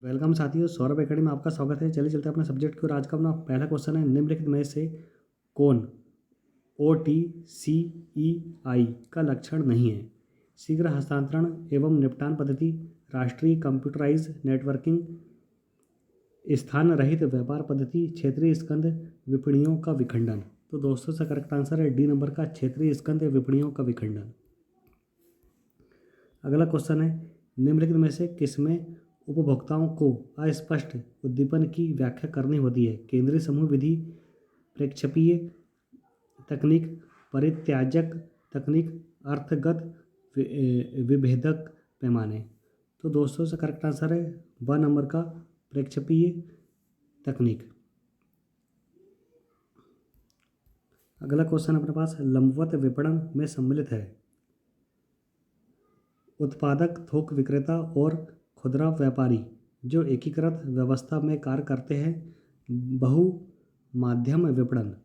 Welcome साथियों, Saurabh academy में आपका स्वागत है। चलिए चलते हैं अपने सब्जेक्ट की ओर। आज का अपना पहला क्वेश्चन है, निम्नलिखित में से कौन OTCEI का लक्षण नहीं है? शीघ्र हस्तांतरण एवं निपटान पद्धति, राष्ट्रीय कंप्यूटराइज नेटवर्किंग, स्थान रहित व्यापार पद्धति, क्षेत्रीय स्कंध विपणियों का विखंडन। तो दोस्तों से करेक्ट आंसर है डी नंबर का, क्षेत्रीय स्कंध विपणियों का विखंडन। अगला क्वेश्चन है, निम्नलिखित में से किसमें उपभोक्ताओं को अस्पष्ट उद्दीपन की व्याख्या करनी होती है? केंद्रीय समूह विधि, प्रेक्षेपीय तकनीक, परित्याजक तकनीक, अर्थगत विभेदक पैमाने। तो दोस्तों से करेक्ट आंसर है व नंबर का, प्रेक्षेपीय तकनीक। अगला क्वेश्चन अपने पास लंबवत विपणन में सम्मिलित है उत्पादक, थोक विक्रेता और खुदरा व्यापारी जो एकीकृत व्यवस्था में कार्य करते हैं। बहु माध्यम विपणन,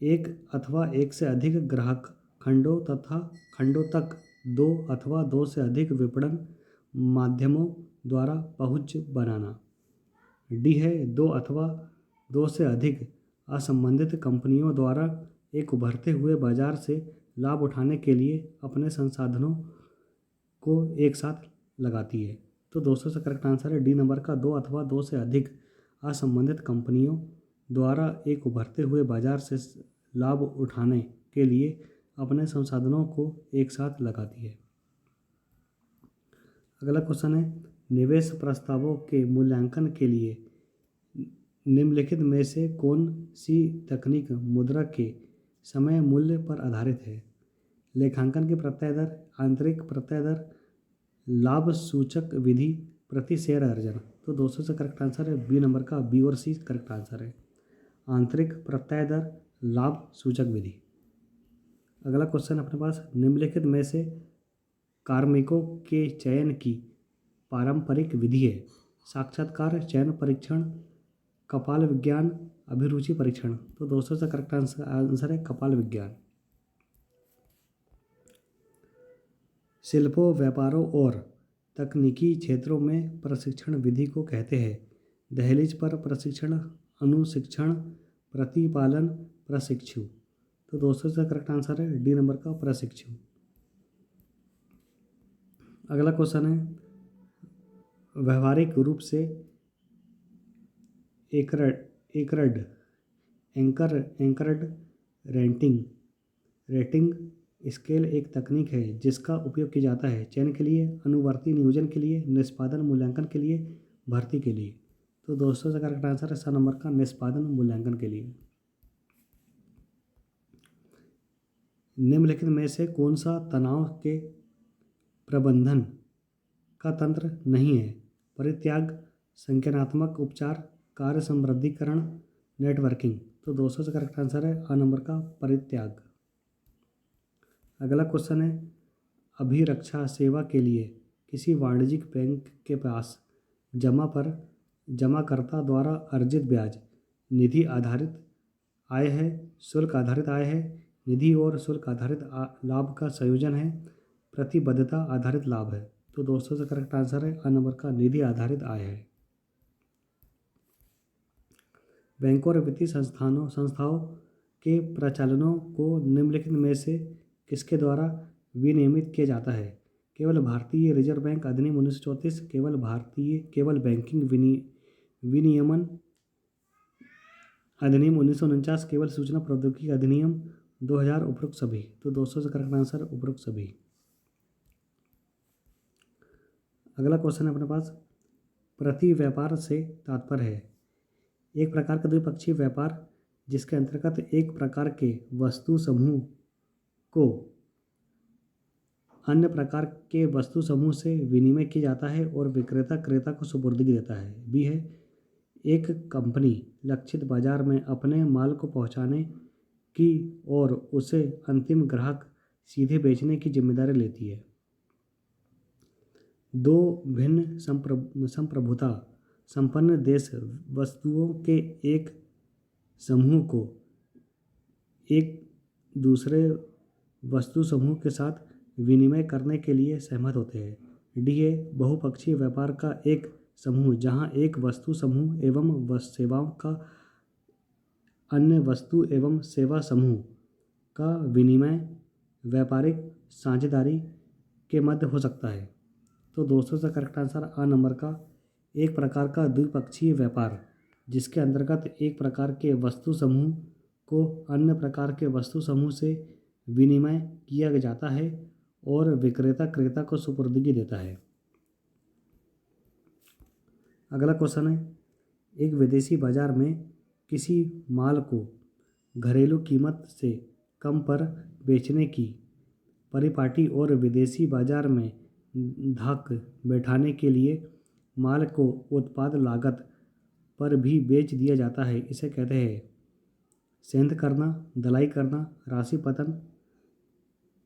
एक अथवा एक से अधिक ग्राहक खंडों तथा खंडों तक दो अथवा दो से अधिक विपणन माध्यमों द्वारा पहुंच बनाना। डी है, दो अथवा दो से अधिक असंबंधित कंपनियों द्वारा एक उभरते हुए बाजार से लाभ उठाने के लिए अपने संसाधनों को एक साथ लगाती है। तो दोस्तों से करेक्ट आंसर है डी नंबर का, दो अथवा दो से अधिक असंबंधित कंपनियों द्वारा एक उभरते हुए बाजार से लाभ उठाने के लिए अपने संसाधनों को एक साथ लगाती है। अगला क्वेश्चन है, निवेश प्रस्तावों के मूल्यांकन के लिए निम्नलिखित में से कौन सी तकनीक मुद्रा के समय मूल्य पर आधारित है? लेखांकन की प्रत्यय दर, आंतरिक प्रत्यय दर, लाभ सूचक विधि, प्रति शेयर अर्जन। तो दोस्तों से करेक्ट आंसर है बी नंबर का, बी और सी करेक्ट आंसर है, आंतरिक प्रत्यय दर, लाभ सूचक विधि। अगला क्वेश्चन अपने पास, निम्नलिखित में से कार्मिकों के चयन की पारंपरिक विधि है? साक्षात्कार, चयन परीक्षण, कपाल विज्ञान, अभिरुचि परीक्षण। तो दोस्तों से करेक्ट आंसर है कपाल विज्ञान। शिल्पों, व्यापारों और तकनीकी क्षेत्रों में प्रशिक्षण विधि को कहते हैं? दहलीज पर प्रशिक्षण, अनुशिक्षण, प्रतिपालन, प्रशिक्षु। तो दोस्तों से करेक्ट आंसर है डी नंबर का, प्रशिक्षु। अगला क्वेश्चन है, व्यवहारिक रूप से एकरड एंकरड रेटिंग स्केल एक तकनीक है जिसका उपयोग किया जाता है चयन के लिए, अनुवर्ती नियोजन के लिए, निष्पादन मूल्यांकन के लिए, भर्ती के लिए। तो दोस्तों से करेक्ट आंसर है सा नंबर का, निष्पादन मूल्यांकन के लिए। निम्नलिखित में से कौन सा तनाव के प्रबंधन का तंत्र नहीं है? परित्याग, संज्ञानात्मक उपचार, कार्य समृद्धिकरण, नेटवर्किंग। तो दोस्तों से करेक्ट आंसर है आ नंबर का, परित्याग। अगला क्वेश्चन है, अभिरक्षा सेवा के लिए किसी वाणिज्यिक बैंक के पास जमाकर्ता द्वारा अर्जित ब्याज निधि आधारित आय है, शुल्क आधारित आय है, निधि और शुल्क आधारित लाभ का संयोजन है, प्रतिबद्धता आधारित लाभ है। तो दोस्तों से करेक्ट आंसर है आ नंबर का, निधि आधारित आय है। बैंकों और वित्तीय संस्थाओं के प्रचालनों को निम्नलिखित में से किसके द्वारा विनियमित किया जाता है? केवल भारतीय रिजर्व बैंक अधिनियम 1934, केवल बैंकिंग विनियमन अधिनियम 1949, केवल सूचना प्रौद्योगिकी अधिनियम 2000, उपरोक्त सभी। तो दोस्तों से करेक्ट आंसर उपरोक्त सभी। अगला क्वेश्चन है अपने पास, प्रति व्यापार से तात्पर्य है एक प्रकार का द्विपक्षीय व्यापार जिसके अंतर्गत एक प्रकार के वस्तु समूह को अन्य प्रकार के वस्तु समूह से विनिमय किया जाता है और विक्रेता क्रेता को सुपुर्दगी देता है। बी है, एक कंपनी लक्षित बाजार में अपने माल को पहुंचाने की और उसे अंतिम ग्राहक सीधे बेचने की जिम्मेदारी लेती है। दो भिन्न संप्रभुता संपन्न देश वस्तुओं के एक समूह को एक दूसरे वस्तु समूह के साथ विनिमय करने के लिए सहमत होते हैं। डी है, बहुपक्षीय व्यापार का एक समूह जहाँ एक वस्तु समूह एवं सेवाओं का अन्य वस्तु एवं सेवा समूह का विनिमय व्यापारिक साझेदारी के मध्य हो सकता है। तो दोस्तों इसका करेक्ट आंसर आ नंबर का एक प्रकार का द्विपक्षीय व्यापार जिसके अंतर्गत एक प्रकार के वस्तु समूह को अन्य प्रकार के वस्तु समूह से विनिमय किया जाता है और विक्रेता क्रेता को सुपुर्दगी देता है। अगला क्वेश्चन है, एक विदेशी बाजार में किसी माल को घरेलू कीमत से कम पर बेचने की परिपाटी और विदेशी बाजार में धाक बैठाने के लिए माल को उत्पाद लागत पर भी बेच दिया जाता है, इसे कहते हैं सेंध करना, दलाई करना, राशि पतन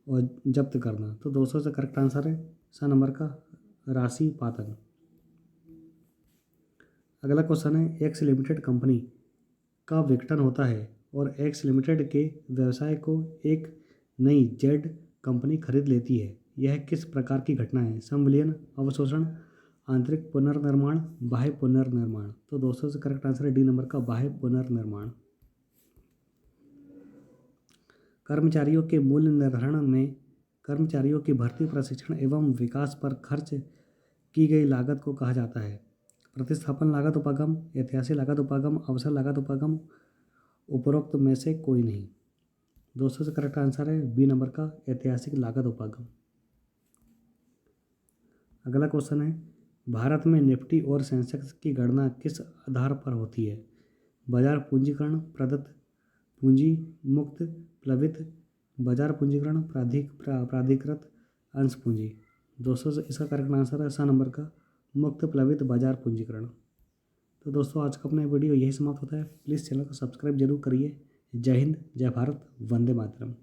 और जब्त करना। तो दोस्तों से करेक्ट आंसर है सा नंबर का राशि पातन। अगला क्वेश्चन है, एक्स लिमिटेड कंपनी का विघटन होता है और एक्स लिमिटेड के व्यवसाय को एक नई जेड कंपनी खरीद लेती है। यह किस प्रकार की घटना है? संविलियन, अवशोषण, आंतरिक पुनर्निर्माण, बाह्य पुनर्निर्माण। तो दोस्तों से करेक्ट आंसर है डी नंबर का बाह्य पुनर्निर्माण। कर्मचारियों के मूल्य निर्धारण में कर्मचारियों की भर्ती, प्रशिक्षण एवं विकास पर खर्च की गई लागत को कहा जाता है प्रतिस्थापन लागत उपागम, ऐतिहासिक लागत उपागम, अवसर लागत उपागम, उपरोक्त में से कोई नहीं। दोस्तों से करेक्ट आंसर है बी नंबर का ऐतिहासिक लागत उपागम। अगला क्वेश्चन है, भारत में निफ्टी और सेंसेक्स की गणना किस आधार पर होती है? बाजार पूंजीकरण, प्रदत्त पूंजी, मुक्त प्लवित बाजार पूंजीकरण, प्राधिकृत अंश पूंजी। दोस्तों से इसका करेक्ट आंसर है सा नंबर का मुक्त प्लवित बाजार पूंजीकरण। तो दोस्तों आज का अपना वीडियो यही समाप्त होता है। प्लीज़ चैनल को सब्सक्राइब जरूर करिए। जय हिंद, जय भारत, वंदे मातरम।